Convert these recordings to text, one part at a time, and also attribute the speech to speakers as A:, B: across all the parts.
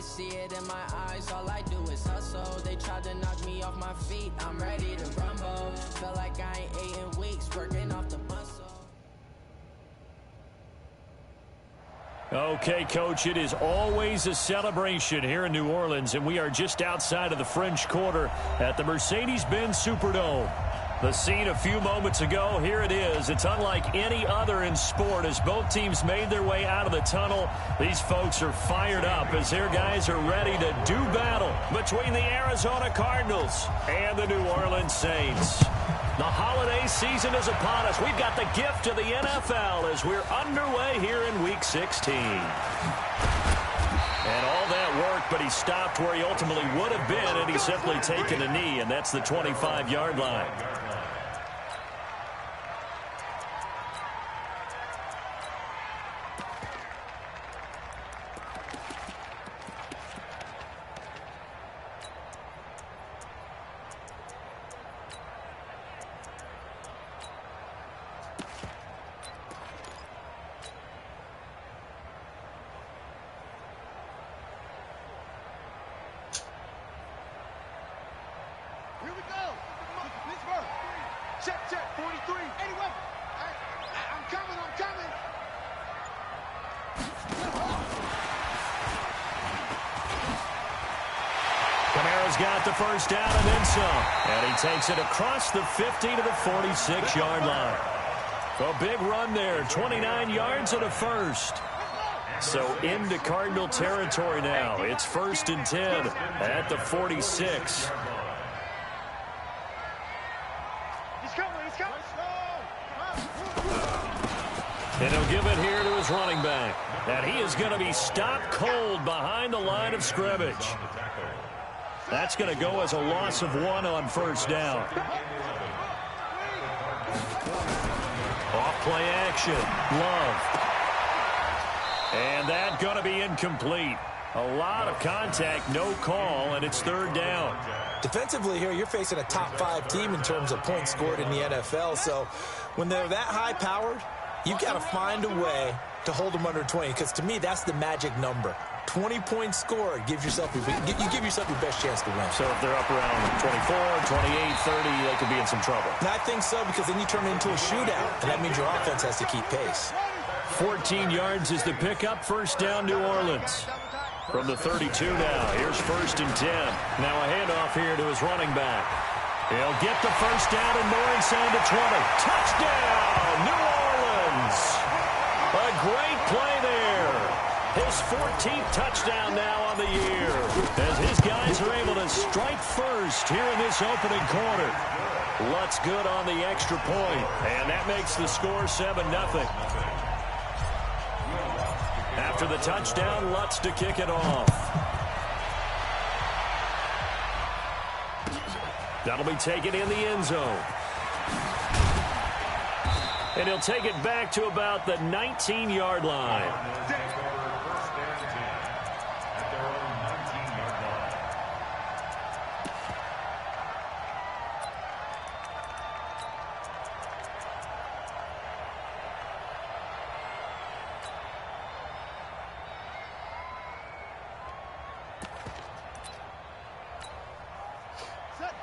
A: can see it in my eyes, all I do is hustle. They tried to knock me off my feet, I'm ready to rumble. Felt like I ain't ate in weeks, working off the muscle.
B: Okay, Coach, it is always a celebration here in New Orleans, and we are just outside of the French Quarter at the Mercedes-Benz Superdome. The scene a few moments ago, here it is. It's unlike any other in sport as both teams made their way out of the tunnel. These folks are fired up as their guys are ready to do battle between the Arizona Cardinals and the New Orleans Saints. The holiday season is upon us. We've got the gift of the NFL as we're underway here in Week 16. And all that work, but he stopped where he ultimately would have been, and he's simply taken a knee, and that's the 25-yard line.
C: Check, 43. Anyway, I'm coming.
B: Kamara's got the first down and then some. And he takes it across the 50 to the 46-yard line. A big run there, 29 yards and a first. So into Cardinal territory now. It's 1st and 10 at the 46. And he'll give it here to his running back. And he is going to be stopped cold behind the line of scrimmage. That's going to go as a loss of 1 on first down. Off play action. Love. And that's going to be incomplete. A lot of contact, no call, and it's 3rd down.
D: Defensively here, you're facing a top 5 team in terms of points scored in the NFL. So when they're that high-powered, you've got to find a way to hold them under 20, because to me, that's the magic number. 20 points scored, you give yourself your best chance to win.
B: So if they're up around 24, 28, 30, they could be in some trouble.
D: And I think so, because then you turn it into a shootout, and that means your offense has to keep pace.
B: 14 yards is the pickup. First down, New Orleans. From the 32 now, here's 1st and 10. Now a handoff here to his running back. He'll get the first down and more inside the 20. Touchdown, New Orleans! A great play there. His 14th touchdown now on the year, as his guys are able to strike first here in this opening quarter. Lutz good on the extra point, and that makes the score 7-0. After the touchdown, Lutz to kick it off. That'll be taken in the end zone. And he'll take it back to about the 19-yard line.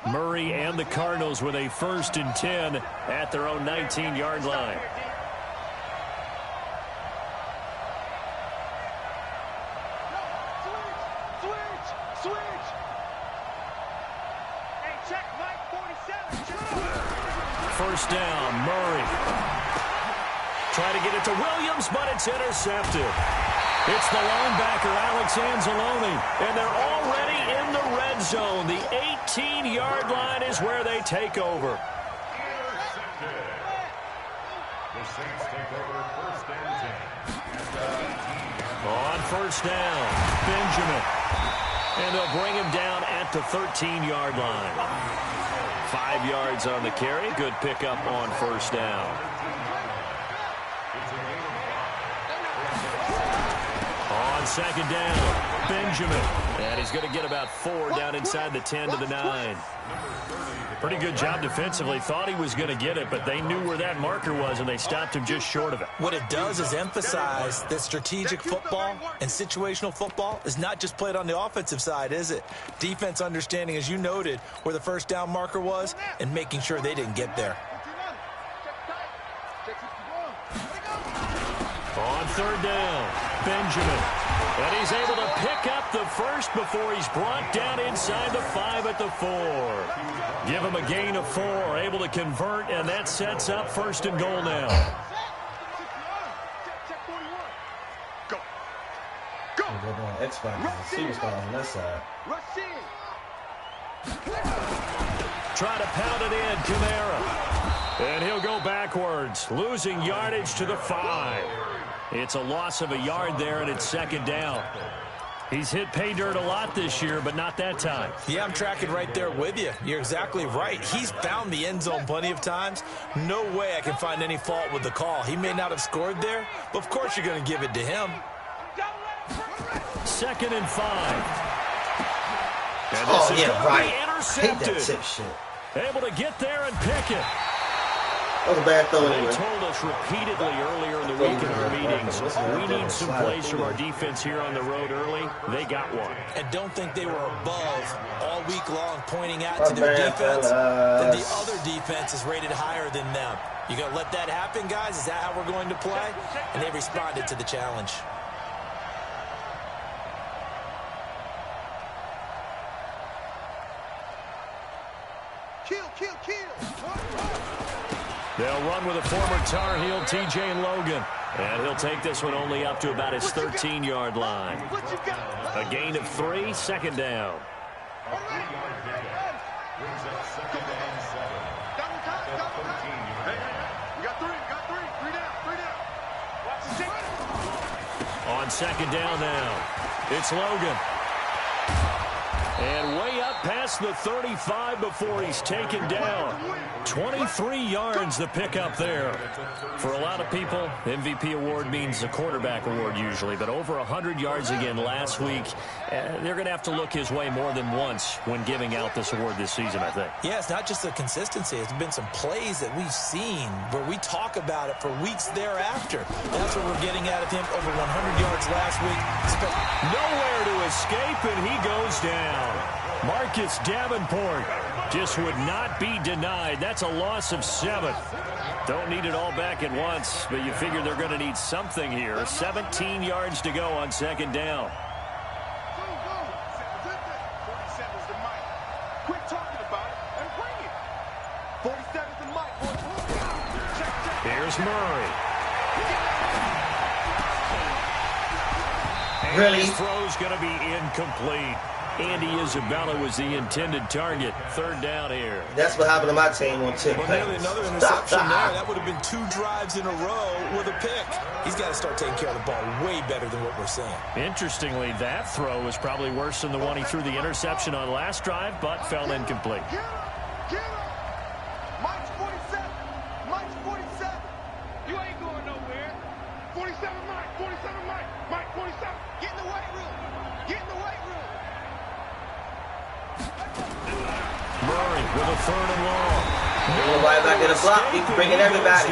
B: Murray and the Cardinals with a 1st and 10 at their own 19-yard line.
C: Switch. Hey, check Mike 47.
B: First down, Murray. Try to get it to Williams, but it's intercepted. It's the linebacker, Alex Anzalone, and they're already in the red zone. The 18-yard line is where they take over.
E: The Saints take over 1st and 10.
B: On first down, Benjamin. And they'll bring him down at the 13-yard line. 5 yards on the carry. Good pickup on first down. On second down. Benjamin. And he's going to get about 4 down inside the 10 to the 9. Pretty good job defensively. Thought he was going to get it, but they knew where that marker was, and they stopped him just short of it.
D: What it does is emphasize that strategic football and situational football is not just played on the offensive side, is it? Defense understanding, as you noted, where the first down marker was and making sure they didn't get there.
B: On third down, Benjamin. And he's able to pick up the first before he's brought down inside the 5 at the 4. Give him a gain of 4, able to convert, and that sets up first and goal now.
C: Go.
B: Try to pound it in, Kamara. And he'll go backwards, losing yardage to the 5. It's a loss of a yard there, and it's second down. He's hit pay dirt a lot this year, but not that time.
D: Yeah, I'm tracking right there with you. You're exactly right. He's found the end zone plenty of times. No way I can find any fault with the call. He may not have scored there, but of course you're going to give it to him.
B: Second and 5. And
F: Oh,
B: this is
F: yeah,
B: going
F: right.
B: to be
F: Hate
B: intercepted.
F: that tip shit.
B: Able to get there and pick it.
F: That was a bad throw
B: They
F: anyway.
B: told us repeatedly earlier in the week in our meetings, we need some plays from our defense here on the road early. They got one.
D: And don't think they were above all week long pointing out to their defense. Then the other defense is rated higher than them. You going to let that happen, guys? Is that how we're going to play? And they responded to the challenge.
B: They'll run with a former Tar Heel, T.J. Logan. And he'll take this one only up to about his 13-yard line. A gain of 3, second down. On second down now, it's Logan. And way up past the 35 before he's taken down. 23 yards the pickup there. For a lot of people, MVP award means the quarterback award usually, but over 100 yards again last week. They're going to have to look his way more than once when giving out this award this season, I think.
D: Yeah, it's not just the consistency. It's been some plays that we've seen where we talk about it for weeks thereafter. That's what we're getting out of him. Over 100 yards last week.
B: Nowhere to escape, and he goes down. Marcus Davenport just would not be denied. That's a loss of 7. Don't need it all back at once, but you figure they're going to need something here. 17 yards to go on second down.
C: Quit talking about it and bring it. 47's the mic.
B: Here's Murray.
F: Really?
B: His throw's going to be incomplete. Andy Isabella was the intended target. Third down here.
F: That's what happened to my team on tip.
D: Well, nearly another interception there. That would have been 2 drives in a row with a pick. He's got to start taking care of the ball way better than what we're seeing.
B: Interestingly, that throw was probably worse than the one he threw the interception on last drive, but fell incomplete.
C: Get him. Mike's 47. Mike's 47. You ain't going nowhere. 47 Mike. 47 Mike. Mike 47. Get in the weight room. Get in the weight room.
B: Murray with a third and long.
F: Nobody back in the block. He's bringing everybody.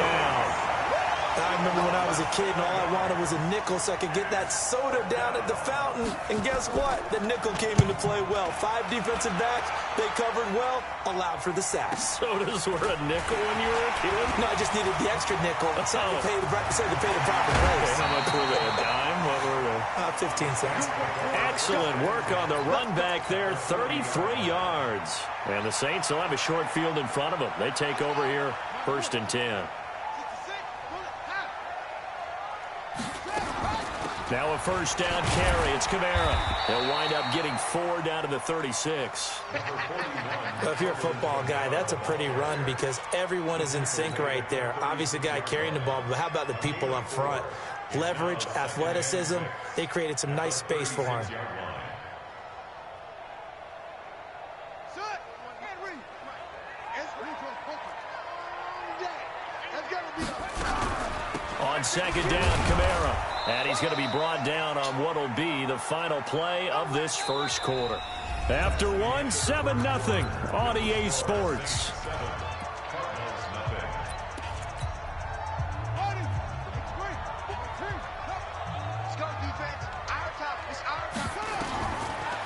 D: I remember when I was a kid and all I wanted was a nickel so I could get that soda down at the fountain. And guess what? The nickel came into play well. 5 defensive backs. They covered well. Allowed for the sacks.
B: Sodas were a nickel when you were a kid?
D: No, I just needed the extra nickel. So to pay the proper price.
B: How much were they? A dime? What were they?
D: 15 cents.
B: Excellent work on the run back there. 33 yards. And the Saints will have a short field in front of them. They take over here, first and 10. Now a first down carry. It's Kamara. They'll wind up getting 4 down to the 36.
D: Well, if you're a football guy, that's a pretty run because everyone is in sync right there. Obviously, the guy carrying the ball, but how about the people up front? Leverage, athleticism. They created some nice space for him.
B: On second down, Kamara. And he's going to be brought down on what will be the final play of this first quarter. After one, 7-0 on EA Sports.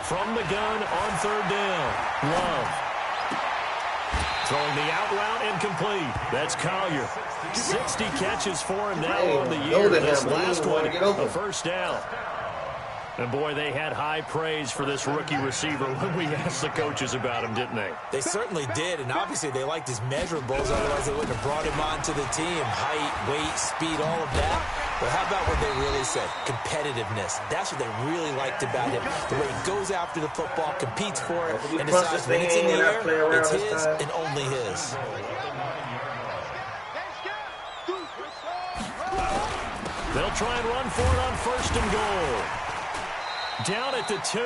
B: From the gun on third down, Love. Throwing the out route incomplete. That's Collier. 60 catches for him now on the year. This last one, a first down. And, boy, they had high praise for this rookie receiver when we asked the coaches about him, didn't they?
D: They certainly did, and obviously they liked his measurables, otherwise they wouldn't have brought him onto the team. Height, weight, speed, all of that. But how about what they really said? Competitiveness. That's what they really liked about him. The way he goes after the football, competes for it, and decides when it's in the air, it's his and only his.
B: They'll try and run for it on first and goal. Down at the 2.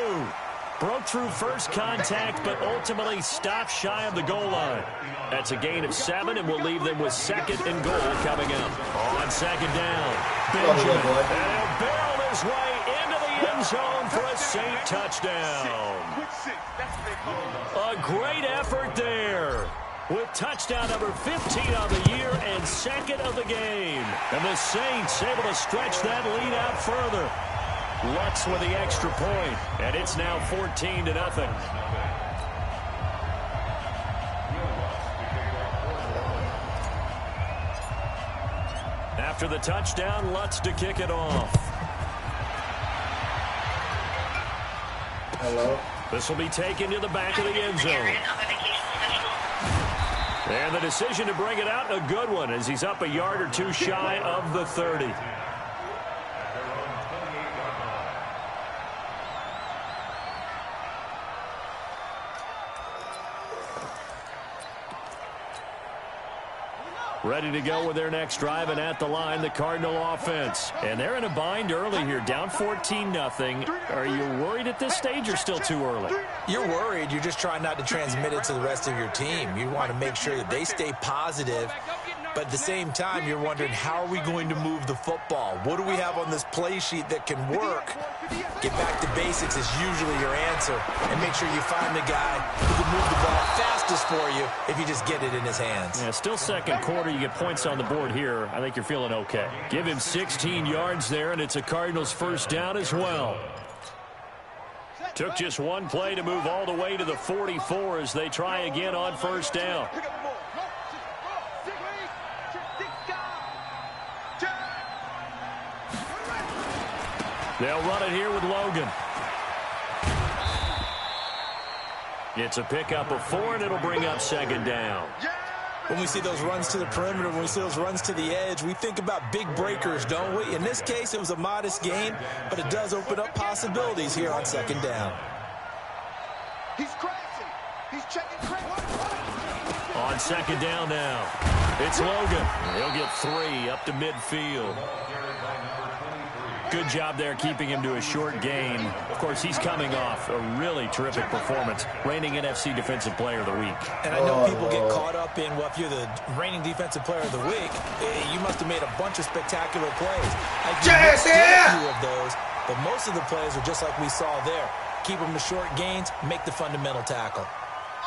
B: Broke through first contact, but ultimately stopped shy of the goal line. That's a gain of 7, and will leave them with second and goal coming up. On second down, Benjamin. And he'll barrel his way into the end zone for a Saint touchdown. A great effort there, with touchdown number 15 on the year and second of the game. And the Saints able to stretch that lead out further. Lutz with the extra point, and it's now 14-0. After the touchdown, Lutz to kick it off.
F: Hello.
B: This will be taken to the back of the end zone. And the decision to bring it out, a good one, as he's up a yard or two shy of the 30. Ready to go with their next drive, and at the line, the Cardinal offense. And they're in a bind early here, down 14-0. Are you worried at this stage or still too early?
D: You're worried. You're just trying not to transmit it to the rest of your team. You want to make sure that they stay positive. But at the same time, you're wondering, how are we going to move the football? What do we have on this play sheet that can work? Get back to basics is usually your answer. And make sure you find the guy who can move the ball fastest for you if you just get it in his hands.
B: Yeah, still second quarter. You get points on the board here. I think you're feeling okay. Give him 16 yards there, and it's a Cardinals first down as well. Took just one play to move all the way to the 44 as they try again on first down. They'll run it here with Logan. It's a pickup of 4, and it'll bring up second down.
D: When we see those runs to the perimeter, when we see those runs to the edge, we think about big breakers, don't we? In this case, it was a modest game, but it does open up possibilities here on second down.
C: He's crazy. He's checking crazy.
B: On second down now, it's Logan. He'll get 3 up to midfield. Good job there keeping him to a short gain. Of course, he's coming off a really terrific performance, reigning NFC Defensive Player of the Week.
D: And I know people get caught up in, well, if you're the reigning Defensive Player of the Week, you must have made a bunch of spectacular plays. I missed a few of those, but most of the plays are just like we saw there. Keep them to short gains, make the fundamental tackle.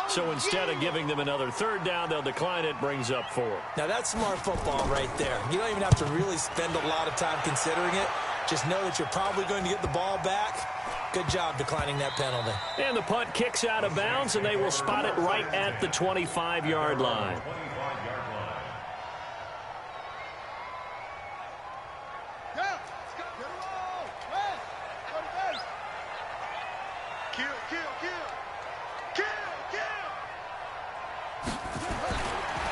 B: So instead of giving them another third down, they'll decline it, brings up 4.
D: Now that's smart football right there. You don't even have to really spend a lot of time considering it. Just know that you're probably going to get the ball back. Good job declining that penalty.
B: And the punt kicks out of bounds, and they will spot it right at the 25-yard line.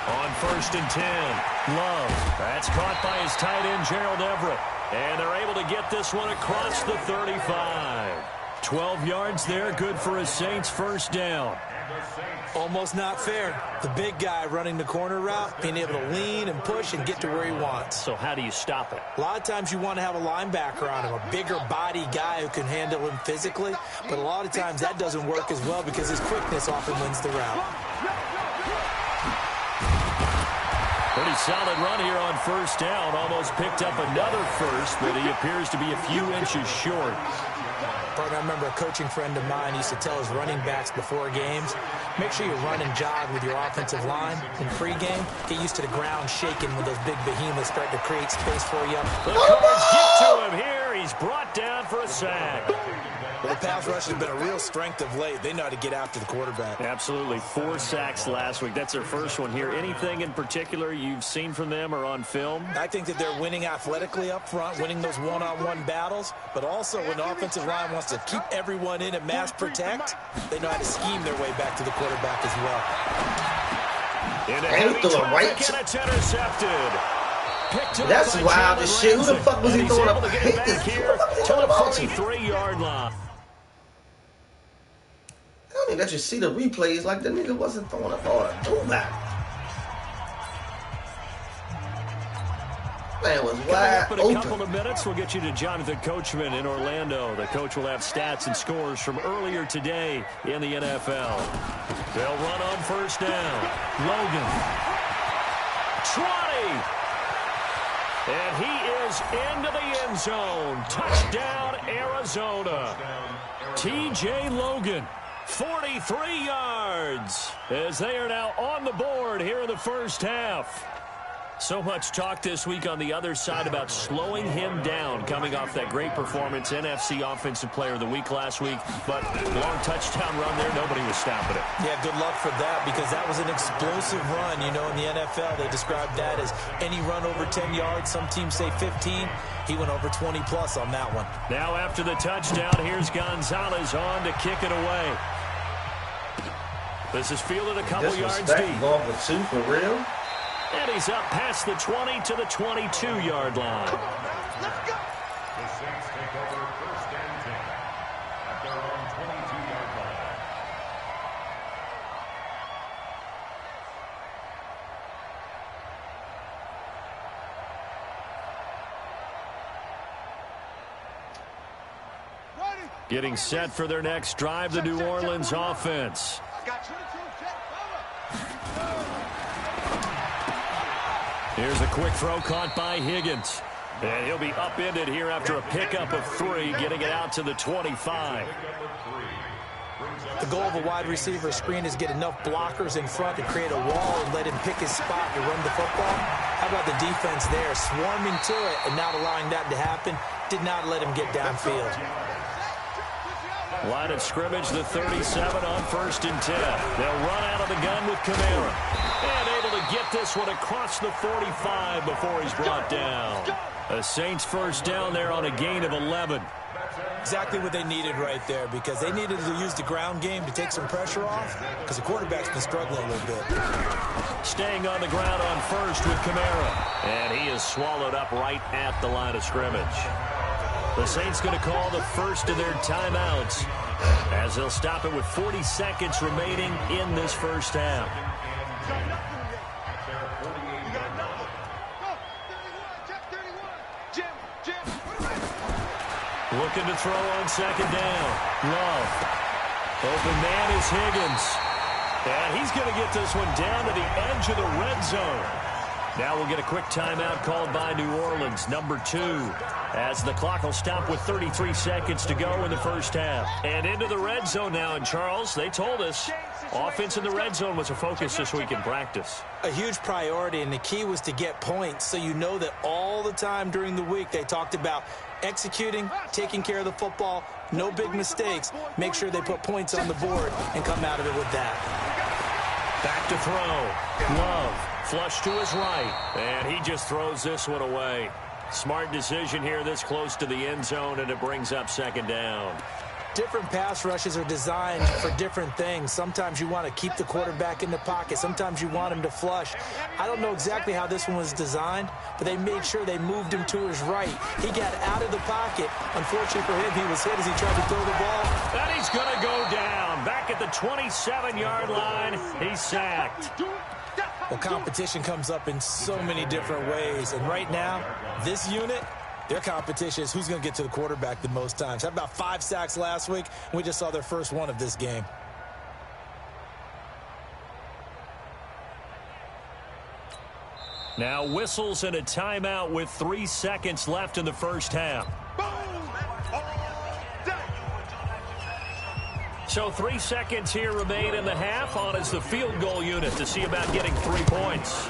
B: On first and 10, Love. That's caught by his tight end, Gerald Everett. And they're able to get this one across the 35. 12 yards there, good for a Saints first down.
D: Almost not fair. The big guy running the corner route, being able to lean and push and get to where he wants.
B: So how do you stop it?
D: A lot of times you want to have a linebacker on him, a bigger body guy who can handle him physically. But a lot of times that doesn't work as well because his quickness often wins the route.
B: Pretty solid run here on first down. Almost picked up another first, but he appears to be a few inches short.
D: Partner, I remember a coaching friend of mine used to tell his running backs before games, make sure you run and jog with your offensive line in pregame. Get used to the ground shaking when those big behemoths start to create space for you.
B: The Cards get to him here. He's brought down for a sack.
D: Well, the pass rush has been a real strength of late. They know how to get after the quarterback.
B: Absolutely. 4 sacks last week. That's their first one here. Anything in particular you've seen from them or on film?
D: I think that they're winning athletically up front, winning those one-on-one battles, but also when the offensive line wants to keep everyone in and mass protect, they know how to scheme their way back to the quarterback as well.
B: Into heavy traffic, and it's intercepted.
F: That's wild as shit. Who the fuck was he throwing up?
B: To get it back here to the 43-yard line.
F: I don't think that you see the replays like the nigga wasn't throwing up all the throwback. Man was wide
B: open. In a couple of minutes, we'll get you to Jonathan Coachman in Orlando. The coach will have stats and scores from earlier today in the NFL. They'll run on first down. Logan. 20. And he is into the end zone. Touchdown, Arizona. T.J. Logan, 43 yards, as they are now on the board here in the first half. So much talk this week on the other side about slowing him down, coming off that great performance, NFC Offensive Player of the Week last week. But long touchdown run there, nobody was stopping it.
D: Yeah, good luck for that, because that was an explosive run. You know, in the NFL, they described that as any run over 10 yards. Some teams say 15. He went over 20-plus on that one. Now
B: after the touchdown, here's Gonzalez on to kick it away. This is fielded a couple yards deep.
F: Going for 2 for real?
B: And he's up past the 20 to the 22-yard line.
E: The Saints take over first and 10 at their own 22-yard line.
B: Getting set for their next drive, the New Orleans offense. Here's a quick throw caught by Higgins. And he'll be upended here after a pickup of 3, getting it out to the 25.
D: The goal of a wide receiver screen is get enough blockers in front to create a wall and let him pick his spot to run the football. How about the defense there, swarming to it and not allowing that to happen? Did not let him get downfield.
B: Line of scrimmage, the 37 on first and 10. They'll run out of the gun with Kamara. And able to get this one across the 45 before he's brought down. A Saints first down there on a gain of 11.
D: Exactly what they needed right there, because they needed to use the ground game to take some pressure off, because the quarterback's been struggling a little bit.
B: Staying on the ground on first with Kamara. And he is swallowed up right at the line of scrimmage. The Saints going to call the first of their timeouts, as they'll stop it with 40 seconds remaining in this first half. Looking to throw on second down. Love. Open man is Higgins. And he's going to get this one down to the edge of the red zone. Now we'll get a quick timeout called by New Orleans, number 2, as the clock will stop with 33 seconds to go in the first half. And into the red zone now. And, Charles, they told us offense in the red zone was a focus this week in practice.
D: A huge priority, and the key was to get points. So you know that all the time during the week they talked about executing, taking care of the football, no big mistakes. Make sure they put points on the board and come out of it with that.
B: Back to throw. Love. Flush to his right, and he just throws this one away. Smart decision here this close to the end zone, and it brings up second down.
D: Different pass rushes are designed for different things. Sometimes you want to keep the quarterback in the pocket. Sometimes you want him to flush. I don't know exactly how this one was designed, but they made sure they moved him to his right. He got out of the pocket. Unfortunately for him, he was hit as he tried to throw the ball.
B: And he's going to go down. Back at the 27-yard line, he's sacked.
D: Well, competition comes up in so many different ways. And right now, this unit, their competition is who's going to get to the quarterback the most times. Had about 5 sacks last week, and we just saw their first one of this game.
B: Now whistles and a timeout with 3 seconds left in the first half. So 3 seconds here remain in the half. On is the field goal unit to see about getting 3 points.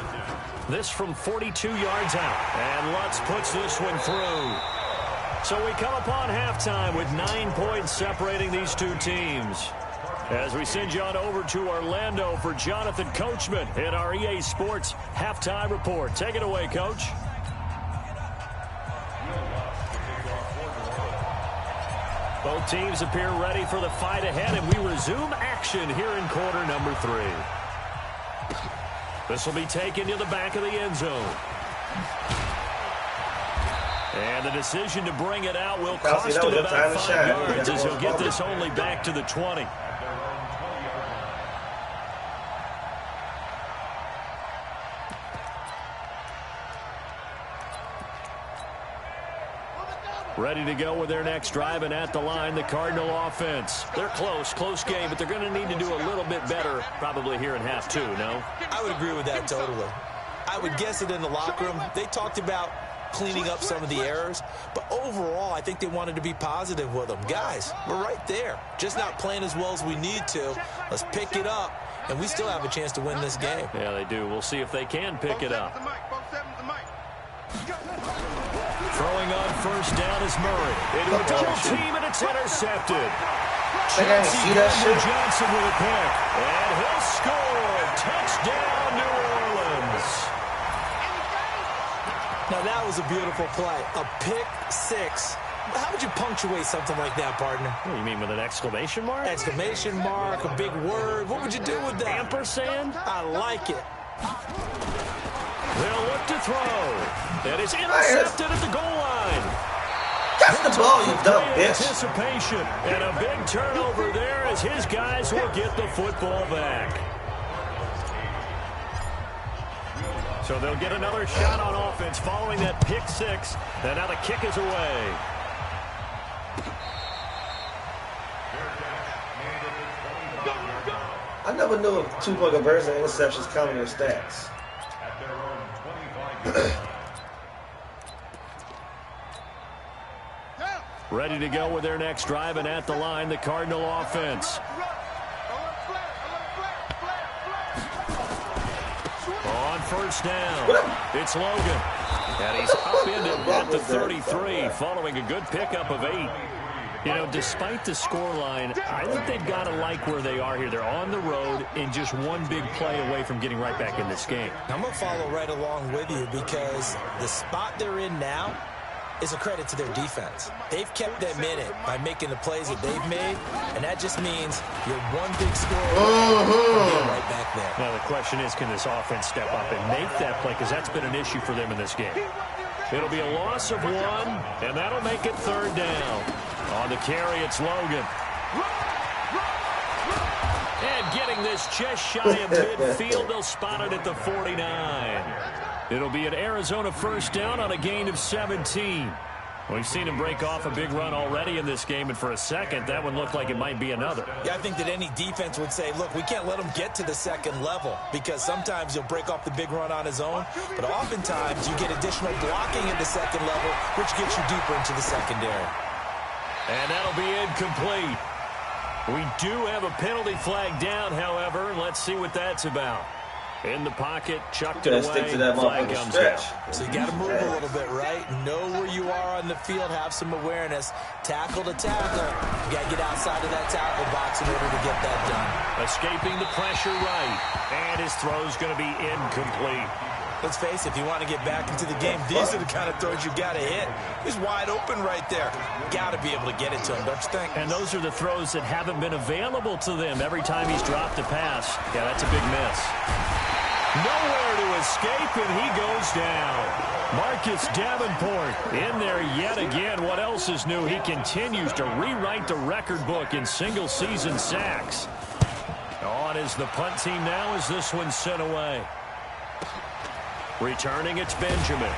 B: This from 42 yards out. And Lutz puts this one through. So we come upon halftime with 9 points separating these two teams. As we send you on over to Orlando for Jonathan Coachman in our EA Sports Halftime Report. Take it away, Coach. Both teams appear ready for the fight ahead, and we resume action here in quarter number 3. This will be taken to the back of the end zone. And the decision to bring it out will cost him about 5 yards as he'll get this only back to the 20. Ready to go with their next drive, and at the line, the Cardinal offense. They're close game, but they're going to need to do a little bit better probably here in half 2, no?
D: I would agree with that totally. I would guess it in the locker room. They talked about cleaning up some of the errors, but overall, I think they wanted to be positive with them. Guys, we're right there. Just not playing as well as we need to. Let's pick it up, and we still have a chance to win this game.
B: Yeah, they do. We'll see if they can pick it up. Throwing on first down is Murray. Into a double team, and it's intercepted. Johnson with a pick, and he'll score. Touchdown, New Orleans.
D: Now, that was a beautiful play. A pick 6. How would you punctuate something like that, partner?
B: What do you mean, with an exclamation mark?
D: Exclamation mark, a big word. What would you do with that?
B: Ampersand?
D: I like it.
B: They'll look to throw. That is intercepted at the goal line.
F: Catch the ball, you dumb bitch.
B: Anticipation and a big turnover there as his guys will get the football back. So they'll get another shot on offense following that pick 6. And now the kick is away.
F: I never knew if 2-point conversion and interceptions count in their stats.
B: Ready to go with their next drive, and at the line, the Cardinal offense. On first down, it's Logan. And he's upended at the 33 following a good pickup of 8. You know, despite the scoreline, I think they've got to like where they are here. They're on the road and just one big play away from getting right back in this game.
D: I'm going to follow right along with you because the spot they're in now is a credit to their defense. They've kept them in it by making the plays that they've made, and that just means you're one big score right back there.
B: Now, the question is, can this offense step up and make that play? Because that's been an issue for them in this game. It'll be a loss of 1, and that'll make it 3rd down. On the carry, it's Logan. And getting this just shy of midfield, they'll spot it at the 49. It'll be an Arizona first down on a gain of 17. We've seen him break off a big run already in this game, and for a second, that one looked like it might be another.
D: Yeah, I think that any defense would say, look, we can't let him get to the second level because sometimes he'll break off the big run on his own, but oftentimes you get additional blocking at the second level, which gets you deeper into the secondary.
B: And that'll be incomplete. We do have a penalty flag down, however. Let's see what that's about. In the pocket, chucked it away,
F: stick to that
B: flag comes down.
D: So you got to move a little bit, right? Know where you are on the field, have some awareness. Tackle to tackle. You got to get outside of that tackle box in order to get that done.
B: Escaping the pressure right, and his throw's going to be incomplete.
D: Let's face it, if you want to get back into the game, these are the kind of throws you got to hit. He's wide open right there. Got to be able to get it to him, don't you think?
B: And those are the throws that haven't been available to them every time he's dropped a pass. Yeah, that's a big miss. Nowhere to escape, and he goes down. Marcus Davenport in there yet again. What else is new? He continues to rewrite the record book in single-season sacks. On is the punt team now as this one's sent away. Returning, it's Benjamin.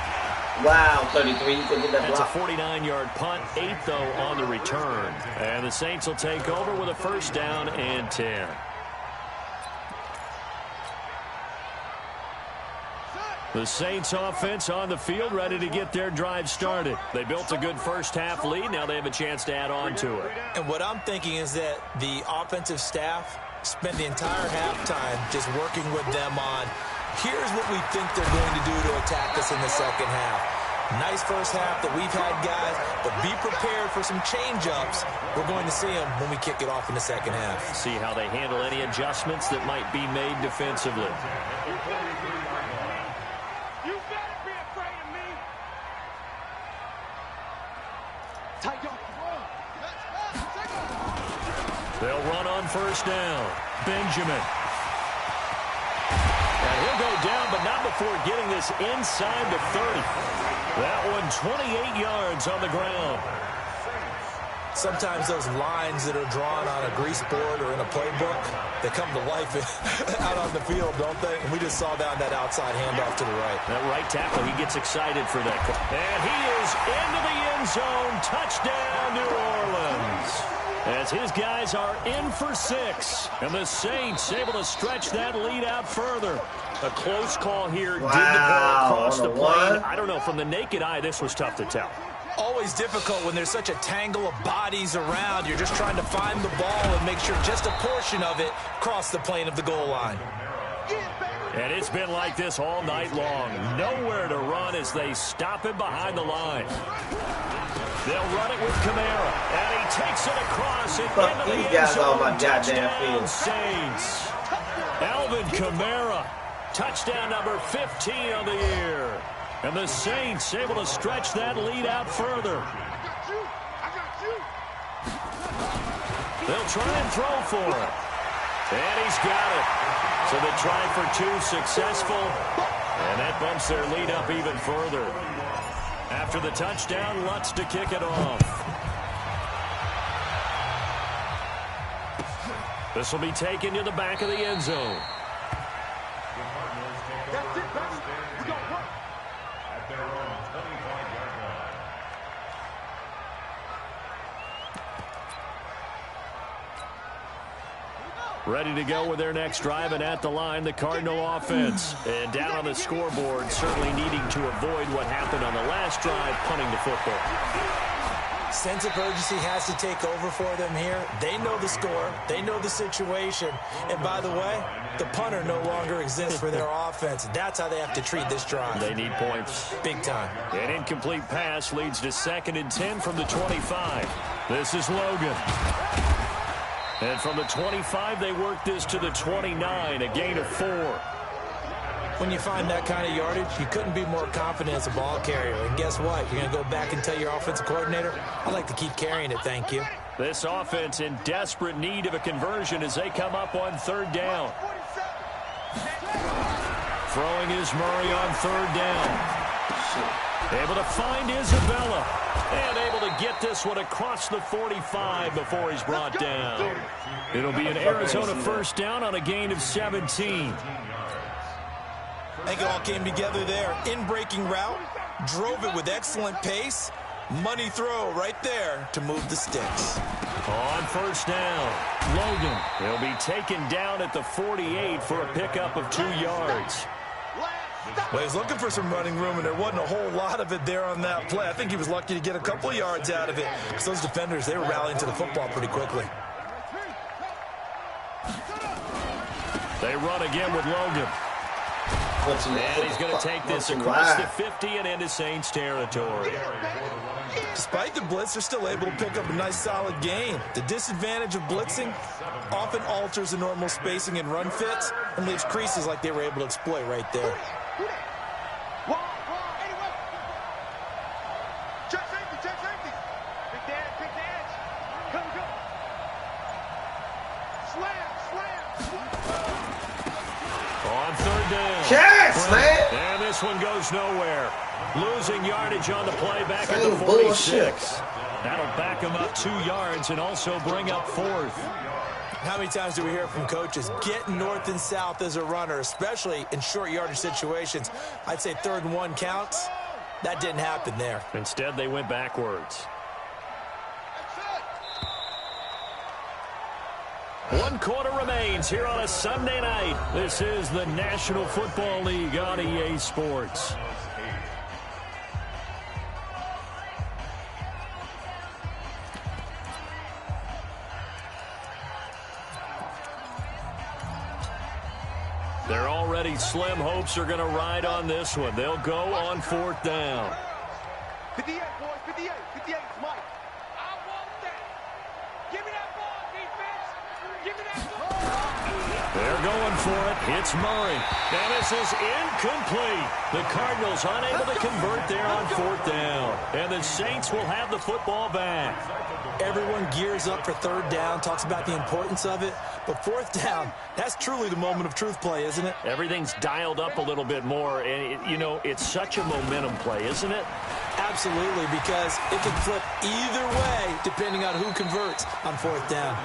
F: Wow, 33. You could get that
B: That's
F: block.
B: a 49-yard punt, 8, though, on the return. And the Saints will take over with a first down and 10. The Saints offense on the field, ready to get their drive started. They built a good first-half lead. Now they have a chance to add on to it.
D: And what I'm thinking is that the offensive staff spent the entire halftime just working with them on, here's what we think they're going to do to attack us in the second half. Nice first half that we've had, guys, but be prepared for some change-ups. We're going to see them when we kick it off in the second half.
B: See how they handle any adjustments that might be made defensively.
C: You better be afraid of me.
B: They'll run on first down. Benjamin. And he'll go down, but not before getting this inside the 30. That one 28 yards on the ground.
D: Sometimes those lines that are drawn on a grease board or in a playbook, they come to life out on the field, don't they? And we just saw that outside handoff to the right.
B: That right tackle, he gets excited for that. And he is into the end zone. Touchdown, New Orleans. As his guys are in for 6. And the Saints able to stretch that lead out further. A close call here.
F: Wow,
B: did the ball across the plane.
F: what?
B: I don't know. From the naked eye, this was tough to tell.
D: Always difficult when there's such a tangle of bodies around. You're just trying to find the ball and make sure just a portion of it crossed the plane of the goal line.
B: And it's been like this all night long. Nowhere to run as they stop him behind the line. They'll run it with Kamara. And he takes it across and
F: Fuck
B: into the
F: these
B: end
F: guys
B: zone.
F: on my goddamn
B: Touchdown,
F: field.
B: Saints. Alvin Kamara. Touchdown number 15 on the year. And the Saints able to stretch that lead out further.
C: I got you.
B: They'll try and throw for it. And he's got it. So the try for 2 successful. And that bumps their lead up even further. After the touchdown, Lutz to kick it off. This will be taken to the back of the end zone.
C: That's it, baby. We gonna work.
E: At their own 25-yard line.
B: Ready to go with their next drive, and at the line, the Cardinal offense. And down on the scoreboard, certainly needing to avoid what happened on the last drive, punting the football.
D: Sense of urgency has to take over for them here. They know the score. They know the situation. And by the way, the punter no longer exists for their offense. That's how they have to treat this drive.
B: They need points.
D: Big time.
B: An incomplete pass leads to 2nd and 10 from the 25. This is Logan. And from the 25, they work this to the 29, a gain of 4.
D: When you find that kind of yardage, you couldn't be more confident as a ball carrier. And guess what? You're going to go back and tell your offensive coordinator, I'd like to keep carrying it, thank you.
B: This offense in desperate need of a conversion as they come up on 3rd down. Throwing is Murray on 3rd down. Able to find Isabella. And able to get this one across the 45 before he's brought down. It'll be an Arizona first down on a gain of 17.
D: I think it all came together there. In-breaking route, drove it with excellent pace. Money throw right there to move the sticks.
B: On first down, Logan. He'll be taken down at the 48 for a pickup of 2 yards.
D: Well, he was looking for some running room, and there wasn't a whole lot of it there on that play. I think he was lucky to get a couple of yards out of it because those defenders, they were rallying to the football pretty quickly.
B: They run again with Logan. And he's going to take this across the 50 and into Saints territory.
D: Despite the blitz, they're still able to pick up a nice solid gain. The disadvantage of blitzing often alters the normal spacing and run fits and leaves creases like they were able to exploit right there.
C: Check safety, check safety. Pick the edge. Come. Slam.
B: On 3rd down.
F: Chance, man.
B: And this one goes nowhere. Losing yardage on the play back at the
F: Same
B: 46.
F: bullshit.
B: That'll back him up 2 yards and also bring up 4th.
D: How many times do we hear from coaches, get north and south as a runner, especially in short yardage situations? I'd say 3rd and 1 counts. That didn't happen there.
B: Instead, they went backwards. 1 quarter remains here on a Sunday night. This is the National Football League on EA Sports. They're already slim hopes are going to ride on this one. They'll go on 4th down.
C: 58, boys, 58. 58, Mike. I want that. Give me that ball, defense. Give me that ball.
B: They're going for it. It's Murray. And this is incomplete. The Cardinals unable to convert there on 4th down. And the Saints will have the football back.
D: Everyone gears up for 3rd down, talks about the importance of it. But 4th down, that's truly the moment of truth play, isn't it?
B: Everything's dialed up a little bit more. And, it's such a momentum play, isn't it?
D: Absolutely, because it can flip either way depending on who converts on 4th down.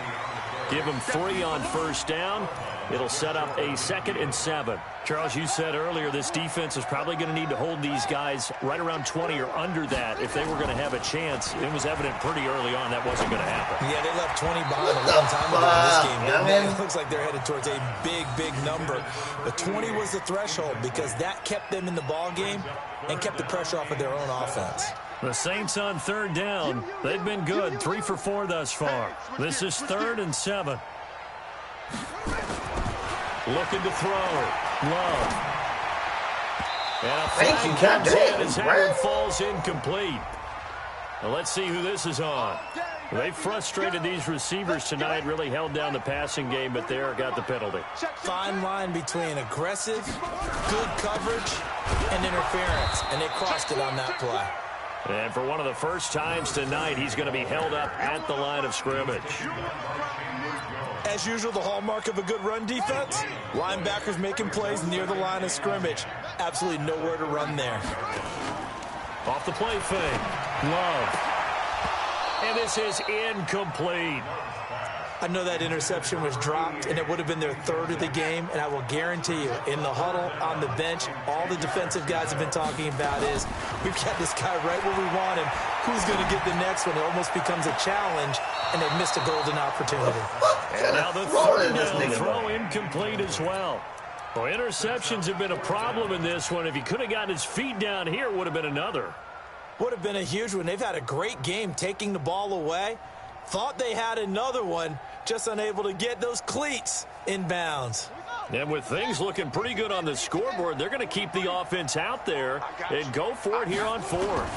B: Give them 3 on 1st down. It'll set up a 2nd and 7. Charles, you said earlier this defense is probably going to need to hold these guys right around 20 or under that if they were going to have a chance. It was evident pretty early on that wasn't going to happen.
D: Yeah, they left 20 behind a long time ago in this game. It looks like they're headed towards a big, big number. But 20 was the threshold because that kept them in the ball game and kept the pressure off of their own offense.
B: The Saints on 3rd down. They've been good, 3 for 4 thus far. This is 3rd and 7. Looking to throw. Love. And a flag comes in as Howard falls incomplete. Now let's see who this is on. They frustrated these receivers tonight, really held down the passing game, but there got the penalty.
D: Fine line between aggressive, good coverage, and interference, and they crossed it on that play.
B: And for one of the first times tonight, he's going to be held up at the line of scrimmage.
D: As usual, the hallmark of a good run defense, linebackers making plays near the line of scrimmage. Absolutely nowhere to run there.
B: Off the play fake. Love. And this is incomplete.
D: I know that interception was dropped, and it would have been their 3rd of the game, and I will guarantee you, in the huddle, on the bench, all the defensive guys have been talking about is, we've got this guy right where we want him. Who's going to get the next one? It almost becomes a challenge, and they've missed a golden opportunity.
B: And now the 3rd down throw incomplete as well. Well, interceptions have been a problem in this one. If he could have gotten his feet down here, it would have been another.
D: Would have been a huge one. They've had a great game taking the ball away. Thought they had another one, just unable to get those cleats in bounds.
B: And with things looking pretty good on the scoreboard, they're going to keep the offense out there and go for it here on 4th.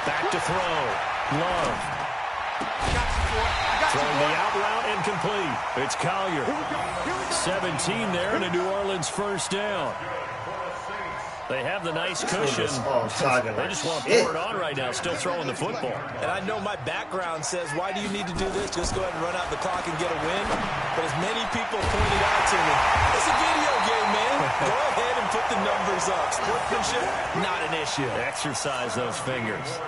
B: Back to throw. Love. Throwing the out route incomplete. It's Collier. 17 there and a New Orleans 1st down. They have the nice cushion. They just want to pour it on right now, still throwing the football.
D: And I know my background says, why do you need to do this? Just go ahead and run out the clock and get a win. But as many people pointed out to me, it's a video game, man. Go ahead and put the numbers up. Sportsmanship, not an issue.
B: Exercise those fingers.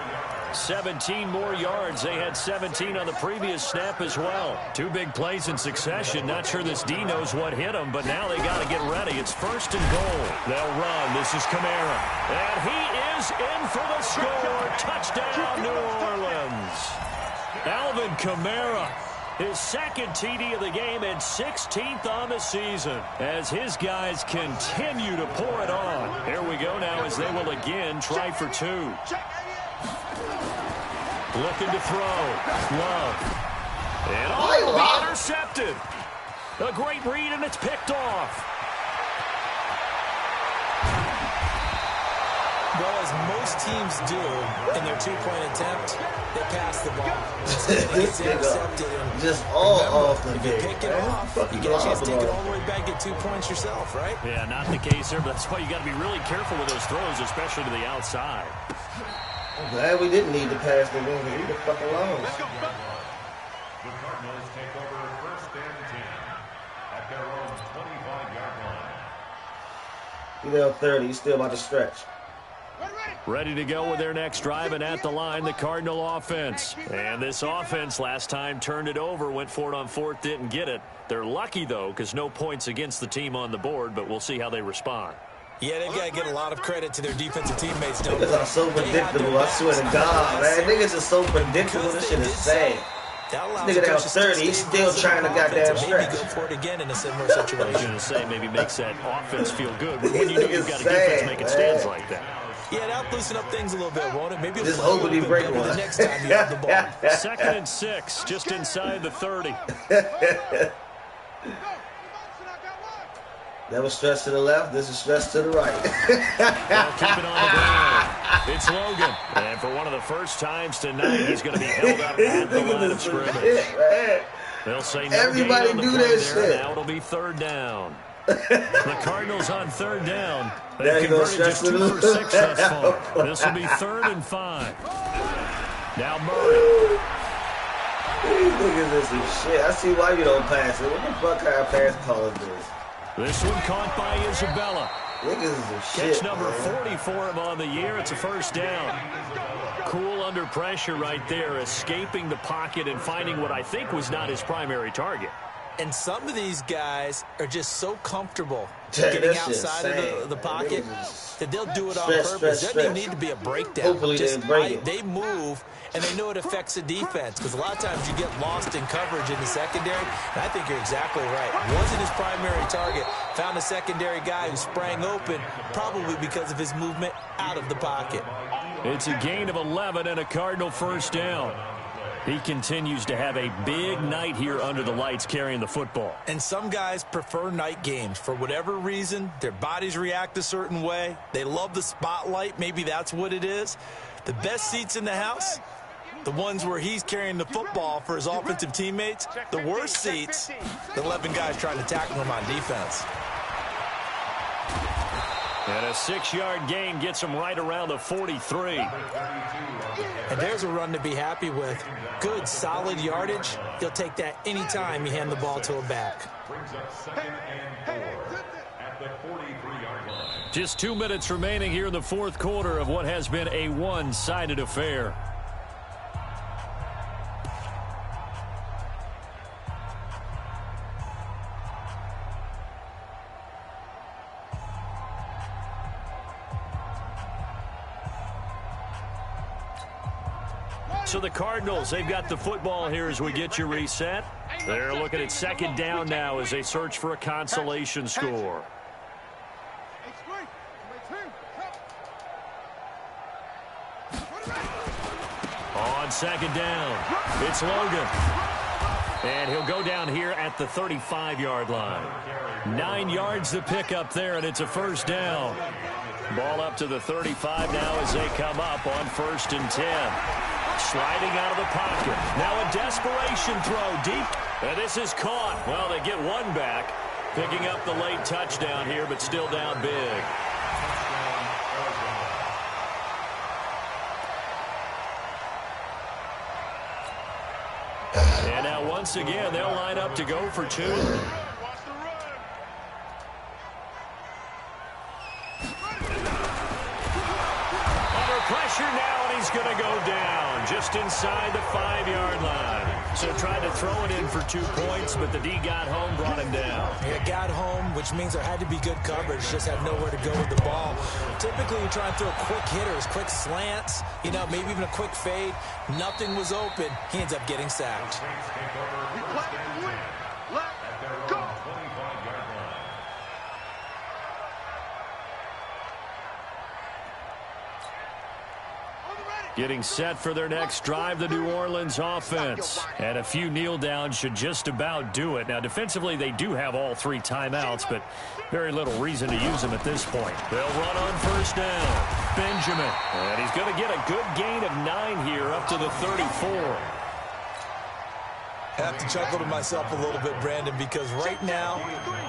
B: 17 more yards. They had 17 on the previous snap as well. 2 big plays in succession. Not sure this D knows what hit them, but now they got to get ready. It's 1st and goal. They'll run. This is Kamara. And he is in for the score. Touchdown, New Orleans. Alvin Kamara, his 2nd TD of the game and 16th on the season as his guys continue to pour it on. Here we go now as they will again try for 2. Looking to throw. Love. And will be intercepted. A great read, and it's picked off.
D: Well, as most teams do in their 2-point attempt, they pass the ball. It gets intercepted.
F: Just all off the
D: If you pick it off, you get a chance to take it all the way back, get 2 points yourself, right?
B: Yeah, not the case there, but that's why you got to be really careful with those throws, especially to the outside.
F: I'm glad we didn't need to pass the ball. Leave the fuck alone.
E: The Cardinals take over 1st and 10 at their own 25-yard line.
F: You're down 30. You're still about to stretch.
B: Ready to go with their next drive, and at the line, the Cardinal offense. And this offense last time turned it over, went for it on 4th, didn't get it. They're lucky, though, because no points against the team on the board, but we'll see how they respond.
D: Yeah, they've got to get a lot of credit to their defensive teammates, don't they?
F: Niggas are so predictable, I swear to God, man. Niggas are so predictable, this shit is sad.
D: That allows
F: Nigga down
D: coach to
F: 30, he's
D: stay
F: still trying to
D: offense
F: goddamn
D: and maybe
F: stretch.
D: go for it again in a similar
B: I was
D: situation.
B: going to say maybe makes that offense feel good when you know you've got a
F: Niggas
B: defense
F: sad,
B: making
F: man.
B: stands like that.
D: Yeah, that'll loosen up things a little bit, won't it? Maybe
F: Just
D: it'll play a
F: hoping he
D: little bit
F: break
D: better
F: one.
D: the next time you have the ball.
B: 2nd and 6, just inside the 30.
F: That was stretch to the left. This is stretch to the right.
B: They'll keep it on the ground. It's Logan. And for one of the first times tonight, he's going to be held up at the line of scrimmage.
F: Man.
B: They'll say no
F: Everybody
B: gain on the
F: do
B: play
F: that
B: there.
F: shit.
B: Now it'll be 3rd down. The Cardinals on 3rd down.
F: There
B: They've
F: you go,
B: converted just
F: stretch to
B: 2
F: the
B: for 6 thus far. This will be 3rd and 5. Now Murray.
F: These niggas is some shit. I see why you don't pass it. What the fuck kind of pass call is this?
B: This one caught by Isabella.
F: Niggas is some shit.
B: Catch number
F: man.
B: 40 for him on the year. It's a 1st down. Cool under pressure right there, escaping the pocket and finding what I think was not his primary target.
D: And some of these guys are just so comfortable
F: Yeah,
D: getting
F: that shit's
D: outside
F: insane,
D: of the
F: man.
D: pocket
F: Niggas is
D: that they'll do it on
F: stretch,
D: purpose.
F: stretch,
D: There doesn't
F: stretch.
D: need to be a breakdown.
F: Hopefully they break it.
D: They move, and they know it affects the defense because a lot of times you get lost in coverage in the secondary, and I think you're exactly right. Wasn't his primary target. Found a secondary guy who sprang open, probably because of his movement out of the pocket.
B: It's a gain of 11 and a Cardinal 1st down. He continues to have a big night here under the lights carrying the football.
D: And some guys prefer night games. For whatever reason, their bodies react a certain way. They love the spotlight. Maybe that's what it is. The best seats in the house, the ones where he's carrying the football for his offensive teammates. The worst seats, the 11 guys trying to tackle him on defense.
B: And a 6-yard gain gets him right around the 43.
D: And there's a run to be happy with. Good, solid yardage. He'll take that anytime you hand the ball to a back.
E: Brings up 2nd and 4 at the 43-yard line.
B: Just 2 minutes remaining here in the 4th quarter of what has been a one-sided affair. So the Cardinals, they've got the football here as we get you reset. They're looking at 2nd down now as they search for a consolation score. On 2nd down, it's Logan. And he'll go down here at the 35-yard line. 9 yards to pick up there, and it's a 1st down. Ball up to the 35 now as they come up on 1st and 10. Sliding out of the pocket. Now a desperation throw deep. And this is caught. Well, they get one back. Picking up the late touchdown here, but still down big. And now once again, they'll line up to go for 2. Pressure now, and he's going to go down just inside the 5-yard line. So tried to throw it in for 2 points, but the D got home, brought him down.
D: Yeah, got home, which means there had to be good coverage. Just had nowhere to go with the ball. Typically, you try and throw quick hitters, quick slants, maybe even a quick fade. Nothing was open. He ends up getting sacked.
B: Getting set for their next drive, the New Orleans offense. And a few kneel downs should just about do it. Now, defensively, they do have all 3 timeouts, but very little reason to use them at this point. They'll run on 1st down. Benjamin. And he's going to get a good gain of 9 here up to the 34.
D: I have to chuckle to myself a little bit, Brandon, because right now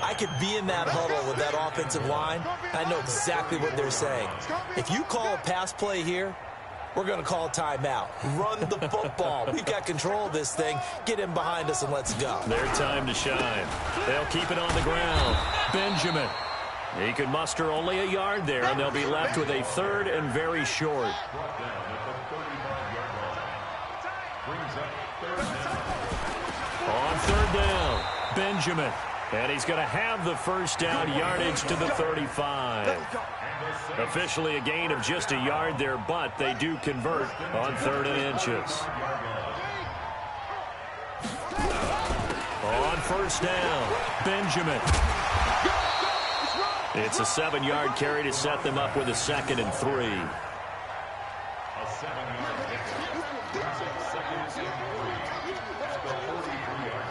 D: I could be in that huddle with that offensive line. I know exactly what they're saying. If you call a pass play here, we're going to call a timeout. Run the football. We've got control of this thing. Get in behind us and let's go.
B: Their time to shine. They'll keep it on the ground. Benjamin. He can muster only a yard there, and they'll be left with a 3rd and very short. On 3rd down, Benjamin. And he's going to have the 1st down, yardage to the 35. Officially a gain of just a yard there, but they do convert on 3rd and inches. first down. Benjamin. It's a 7-yard carry to set them up with a 2nd and 3.
E: A 7-yard hit. Brings up 2nd and 3 at the 43-yard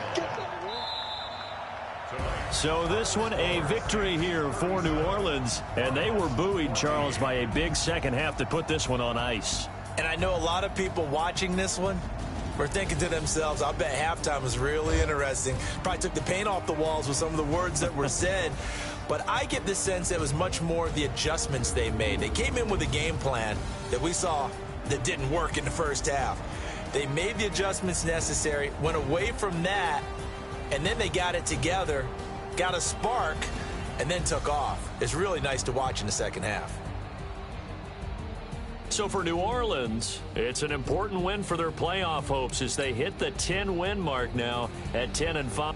E: line.
B: So this one, a victory here for New Orleans. And they were buoyed, Charles, by a big second half to put this one on ice.
D: And I know a lot of people watching this one were thinking to themselves, I bet halftime was really interesting. Probably took the paint off the walls with some of the words that were said. But I get the sense it was much more the adjustments they made. They came in with a game plan that we saw that didn't work in the first half. They made the adjustments necessary, went away from that, and then they got it together, got a spark, and then took off. It's really nice to watch in the second half.
B: So for New Orleans, it's an important win for their playoff hopes as they hit the 10-win mark now at 10-5.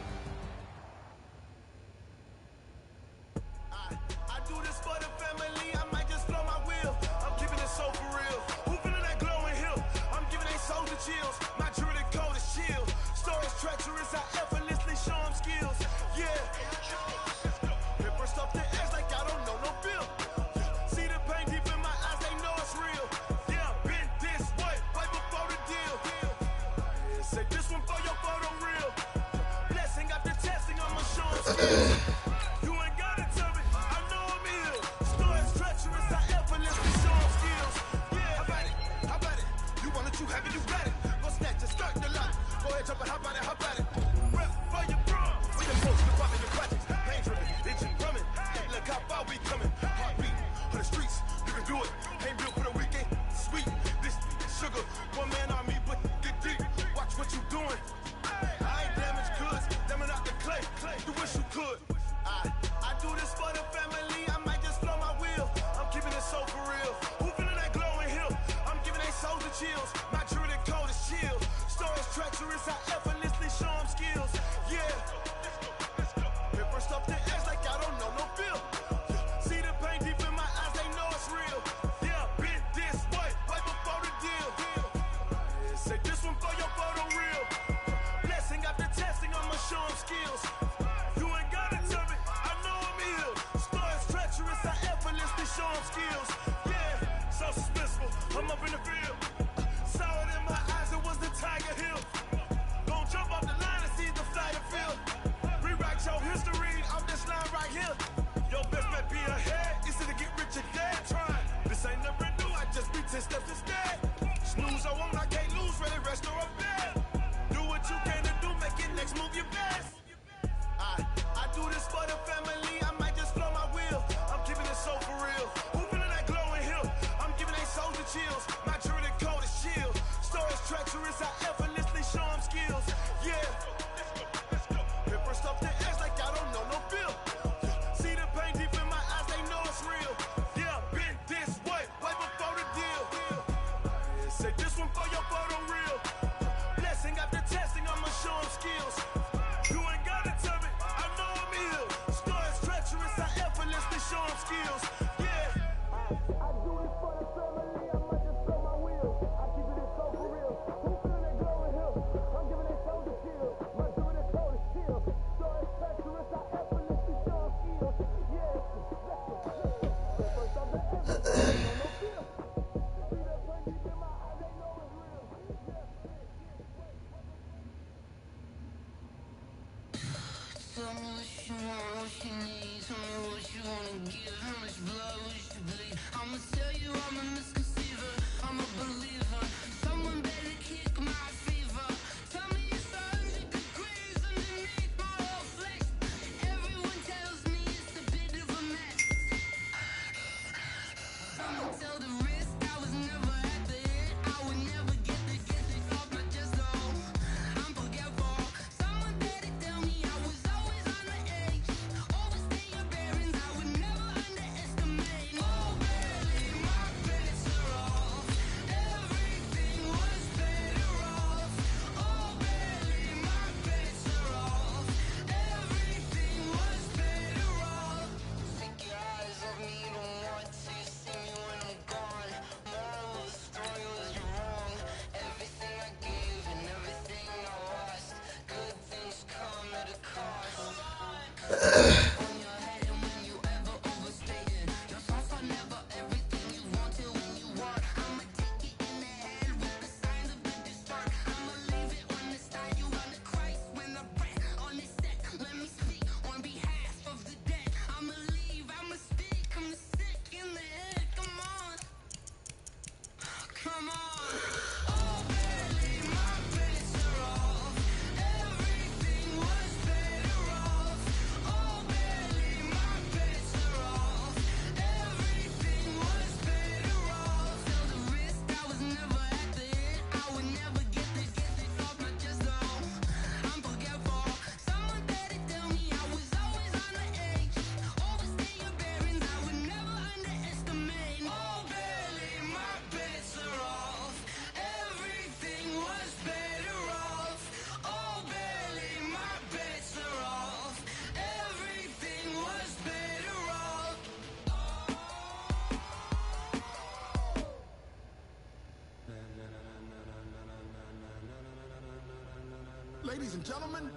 C: gentlemen.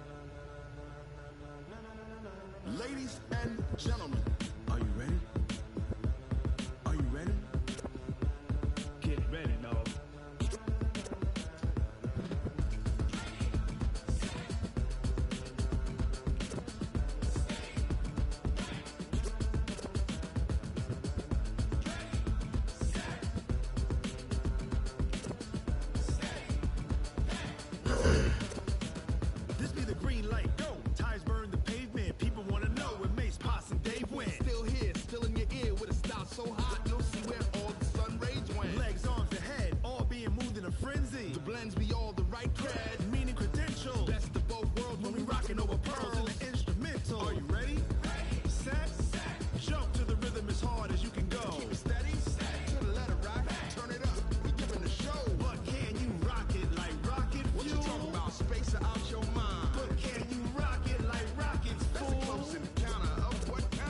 C: Ladies and gentlemen. Are you ready? Are you ready? Get ready, dog. This be the green light, go. Tires burn the pavement. People want to know where Mace, Potts, and Dave went. Still here, still in your ear with a style so hot, you'll see where all the sun rays went. Legs, arms, and head, all being moved in a frenzy. The blends be all the right cred, meaning credentials. Best of both worlds when we rocking over pearls in the instrumental. Are you ready? Set, jump to the rhythm as hard as you can go. Keep it steady, to the letter right. Turn it up, we giving the show. But can you rock it like rocket fuel? What you talking about? Space or out your mind? But can you rock it like rockets, fool? That's a close encounter of what kind?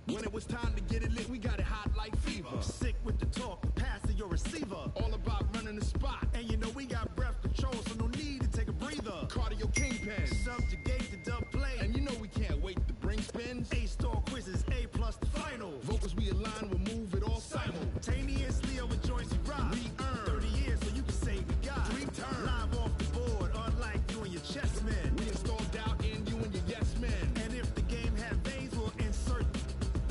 C: When it was time to get it lit, we got it hot like fever. Sick with the talk, pass to your receiver. All about running the spot. And you know we got breath control, so no need to take a breather. Cardio kingpin, subjugate the dub play. And you know we can't wait to bring spins. A-star quizzes, A+ the final. Vocals we align, we'll move it all simultaneously over joints we rock. We earn 30 years, so you can say we got 3 turns. Live off the board, unlike you and your chess men. We install doubt in you and your yes men. And if the game had veins, we'll insert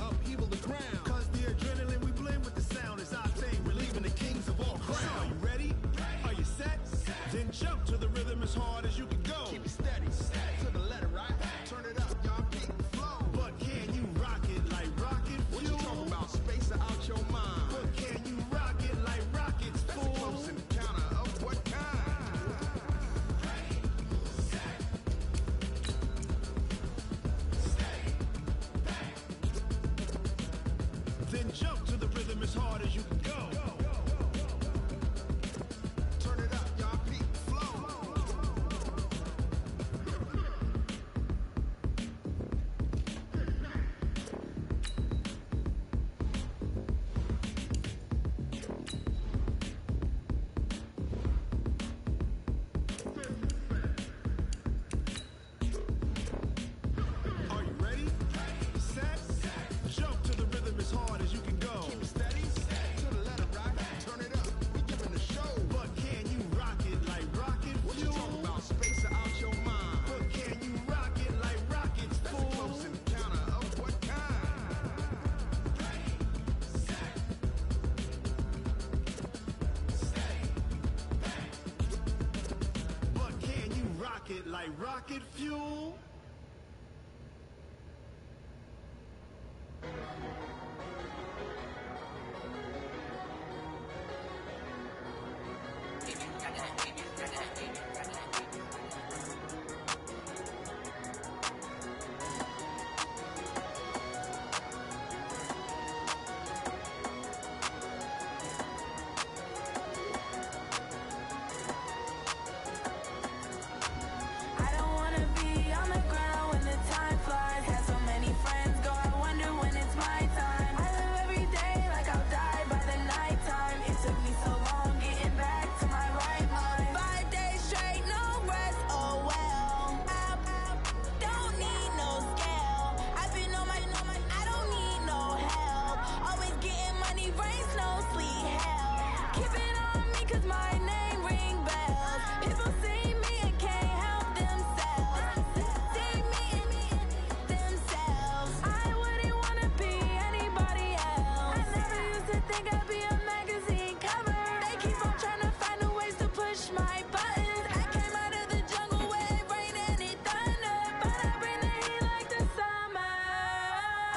C: upheaval the ground. Cause the adrenaline we blend with the sound is our thing. We're leaving the kings of all crowns. So are you ready? Are you set? Then jump to the rhythm as hard as you can go. Keep it steady, to the letter right. Turn it up, y'all keep the flow. But can you rock it like rocket fuel? What you talking about? Space or out your mind? But can you rock it like rockets, fool? That's a close encounter of what kind? Then jump to the rhythm as hard as you can go. Turn it up, y'all peak flow. Are you ready? Set, jump to the rhythm as hard as you can go. Keep it steady, to the letter right. Turn it up, we giving the show. But can you rock it like rocket fuel? What you talking about? Space or out your mind? But can you rock it like rockets, fool? That's a close encounter of what kind? But can you rock it like rocket fuel?
G: I don't wanna be on the ground when the time flies. Had so many friends go, I wonder when it's my time. I live every day like I'll die by the nighttime. It took me so long getting back to my right mind. 5 days straight, no rest, oh well. I don't need no scale. I've been on my, I don't need no help. Always getting money, rain, snow, sleet, hell. Keep it on me cause my name ring bells. People see me and can't help themselves. See me and themselves. I wouldn't wanna be anybody else. I never used to think I'd be a magazine cover. They keep on trying to find new ways to push my buttons. I came out of the jungle where it rained and it thunder, but I bring the heat like the summer.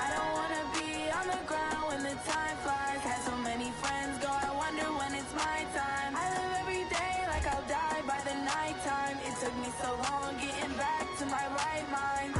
G: I don't wanna be on the ground when the time flies. Had so many friends go, I wonder when it's my time. I live every day like I'll die by the nighttime. It took me so long getting back to my right mind.